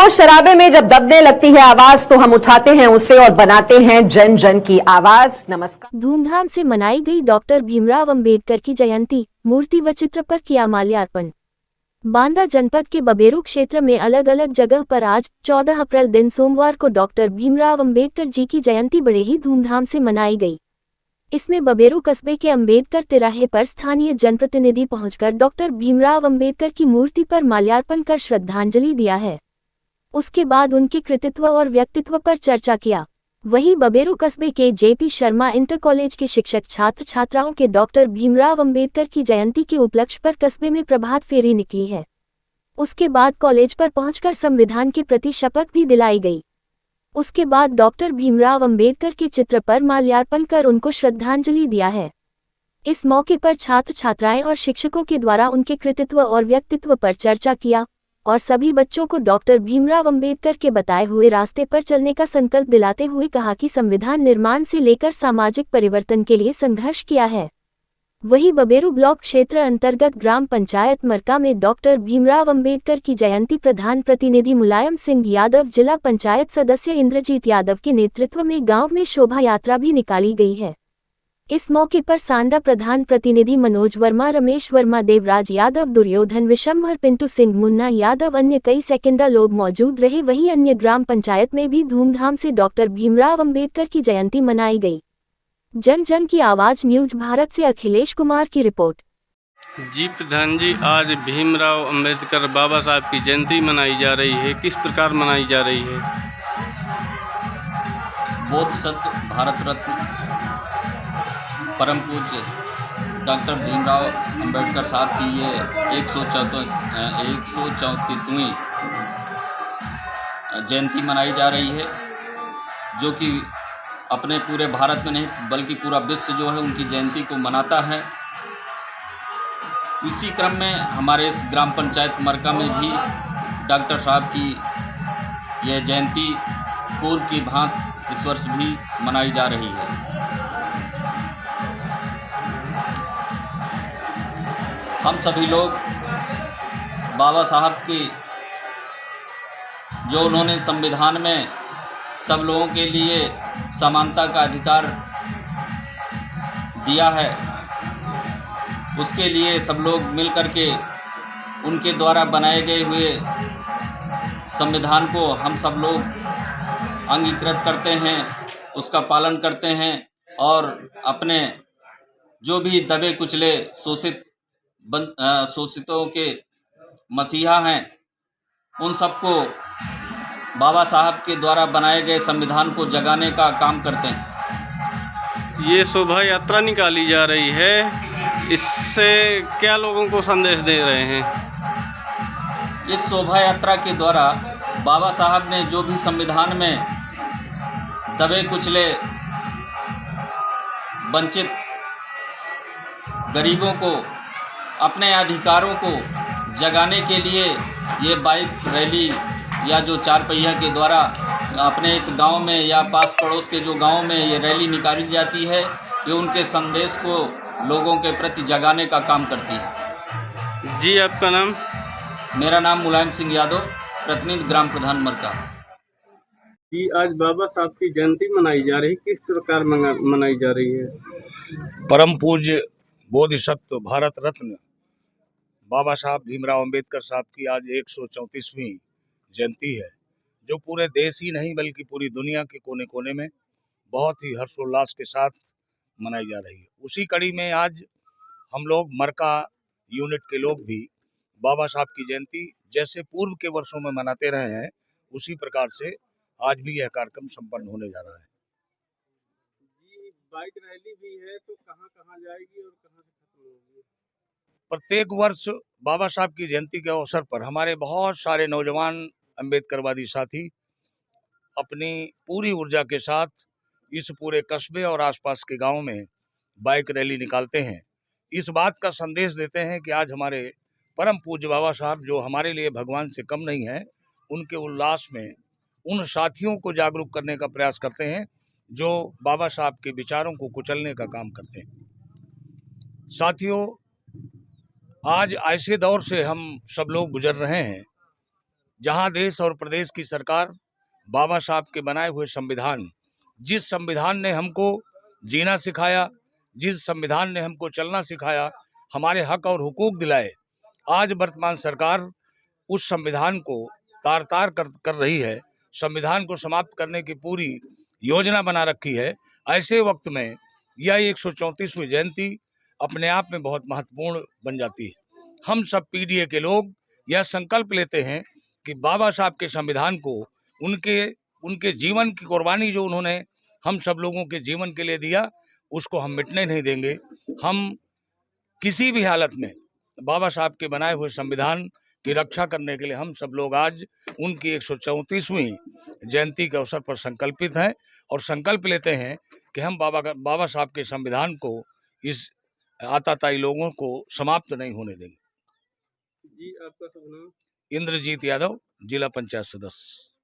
शोर शराबे में जब दबने लगती है आवाज तो हम उठाते हैं उसे और बनाते हैं जन जन की आवाज। नमस्कार। धूमधाम से मनाई गई डॉक्टर भीमराव अंबेडकर की जयंती, मूर्ति व चित्र पर किया माल्यार्पण। बांदा जनपद के बबेरू क्षेत्र में अलग अलग जगह पर आज 14 अप्रैल दिन सोमवार को डॉक्टर भीमराव अंबेडकर जी की जयंती बड़े ही धूमधाम से मनाई गई। इसमें बबेरू कस्बे के अंबेडकर तिराहे पर स्थानीय जनप्रतिनिधि पहुंचकर डॉक्टर भीमराव अंबेडकर की मूर्ति पर माल्यार्पण कर श्रद्धांजलि दिया है। उसके बाद उनके कृतित्व और व्यक्तित्व पर चर्चा किया। वहीं बबेरू कस्बे के जेपी शर्मा इंटर कॉलेज के शिक्षक छात्र छात्राओं के डॉक्टर भीमराव अंबेडकर की जयंती के उपलक्ष्य पर कस्बे में प्रभात फेरी निकली है। उसके बाद कॉलेज पर पहुंचकर संविधान के प्रति शपथ भी दिलाई गई। उसके बाद डॉक्टर भीमराव अंबेडकर के चित्र पर माल्यार्पण कर उनको श्रद्धांजलि दिया है। इस मौके पर छात्र छात्राएं और शिक्षकों के द्वारा उनके कृतित्व और व्यक्तित्व पर चर्चा किया और सभी बच्चों को डॉक्टर भीमराव अंबेडकर के बताए हुए रास्ते पर चलने का संकल्प दिलाते हुए कहा कि संविधान निर्माण से लेकर सामाजिक परिवर्तन के लिए संघर्ष किया है। वहीं बबेरू ब्लॉक क्षेत्र अंतर्गत ग्राम पंचायत मरका में डॉक्टर भीमराव अंबेडकर की जयंती प्रधान प्रतिनिधि मुलायम सिंह यादव, जिला पंचायत सदस्य इंद्रजीत यादव के नेतृत्व में गांव में शोभा यात्रा भी निकाली गई है। इस मौके पर सांडा प्रधान प्रतिनिधि मनोज वर्मा, रमेश वर्मा, देवराज यादव, दुर्योधन विशंभर, पिंटू सिंह, मुन्ना यादव, अन्य कई सेकंडा लोग मौजूद रहे। वहीं अन्य ग्राम पंचायत में भी धूमधाम से डॉक्टर भीमराव अंबेडकर की जयंती मनाई गई। जन जन की आवाज न्यूज भारत से अखिलेश कुमार की रिपोर्ट। जी प्रधान जी, आज भीमराव अंबेडकर बाबा साहब की जयंती मनाई जा रही है, किस प्रकार मनाई जा रही है? बोधसत्व भारत रत्न परम पूज्य डॉक्टर भीमराव अंबेडकर साहब की ये 134वीं जयंती मनाई जा रही है, जो कि अपने पूरे भारत में नहीं बल्कि पूरा विश्व जो है उनकी जयंती को मनाता है। उसी क्रम में हमारे इस ग्राम पंचायत मरका में भी डॉक्टर साहब की यह जयंती पूर्व की भांति इस वर्ष भी मनाई जा रही है। हम सभी लोग बाबा साहब की जो उन्होंने संविधान में सब लोगों के लिए समानता का अधिकार दिया है, उसके लिए सब लोग मिलकर के उनके द्वारा बनाए गए हुए संविधान को हम सब लोग अंगीकृत करते हैं, उसका पालन करते हैं और अपने जो भी दबे कुचले शोषितों के मसीहा हैं उन सबको बाबा साहब के द्वारा बनाए गए संविधान को जगाने का काम करते हैं। ये शोभा यात्रा निकाली जा रही है, इससे क्या लोगों को संदेश दे रहे हैं? इस शोभा यात्रा के द्वारा बाबा साहब ने जो भी संविधान में दबे कुचले वंचित गरीबों को अपने अधिकारों को जगाने के लिए ये बाइक रैली या जो चार पहिया के द्वारा अपने इस गांव में या पास पड़ोस के जो गांव में ये रैली निकाली जाती है, ये उनके संदेश को लोगों के प्रति जगाने का काम करती है। जी, आपका नाम? मेरा नाम मुलायम सिंह यादव, प्रतिनिधि ग्राम प्रधान मरका। जी, आज बाबा साहब की जयंती मनाई जा रही, किस प्रकार मनाई जा रही है? परम पूज्य बोधिसत्व भारत रत्न बाबा साहब भीमराव अंबेडकर साहब की आज 134वीं जयंती है, जो पूरे देश ही नहीं बल्कि पूरी दुनिया के कोने कोने में बहुत ही हर्षोल्लास के साथ मनाई जा रही है। उसी कड़ी में आज हम लोग मरका यूनिट के लोग भी बाबा साहब की जयंती जैसे पूर्व के वर्षों में मनाते रहे हैं, उसी प्रकार से आज भी यह कार्यक्रम संपन्न होने जा रहा है। जी, बाइक रैली भी है, तो कहाँ कहाँ जाएगी और कहाँ से खत्म होगी? प्रत्येक वर्ष बाबा साहब की जयंती के अवसर पर हमारे बहुत सारे नौजवान अम्बेडकरवादी साथी अपनी पूरी ऊर्जा के साथ इस पूरे कस्बे और आसपास के गांव में बाइक रैली निकालते हैं। इस बात का संदेश देते हैं कि आज हमारे परम पूज्य बाबा साहब, जो हमारे लिए भगवान से कम नहीं है, उनके उल्लास में उन साथियों को जागरूक करने का प्रयास करते हैं जो बाबा साहब के विचारों को कुचलने का काम करते हैं। साथियों, आज ऐसे दौर से हम सब लोग गुजर रहे हैं जहां देश और प्रदेश की सरकार बाबा साहब के बनाए हुए संविधान, जिस संविधान ने हमको जीना सिखाया, जिस संविधान ने हमको चलना सिखाया, हमारे हक और हुकूक दिलाए, आज वर्तमान सरकार उस संविधान को तार तार कर रही है, संविधान को समाप्त करने की पूरी योजना बना रखी है। ऐसे वक्त में यह 134वीं जयंती अपने आप में बहुत महत्वपूर्ण बन जाती है। हम सब पीडीए के लोग यह संकल्प लेते हैं कि बाबा साहब के संविधान को, उनके जीवन की कुर्बानी जो उन्होंने हम सब लोगों के जीवन के लिए दिया, उसको हम मिटने नहीं देंगे। हम किसी भी हालत में बाबा साहब के बनाए हुए संविधान की रक्षा करने के लिए हम सब लोग आज उनकी 134वीं जयंती के अवसर पर संकल्पित हैं और संकल्प लेते हैं कि हम बाबा साहब के संविधान को, इस आताताई लोगों को समाप्त नहीं होने देंगे। जी, आपका शुभ नाम? इंद्रजीत यादव, जिला पंचायत सदस्य।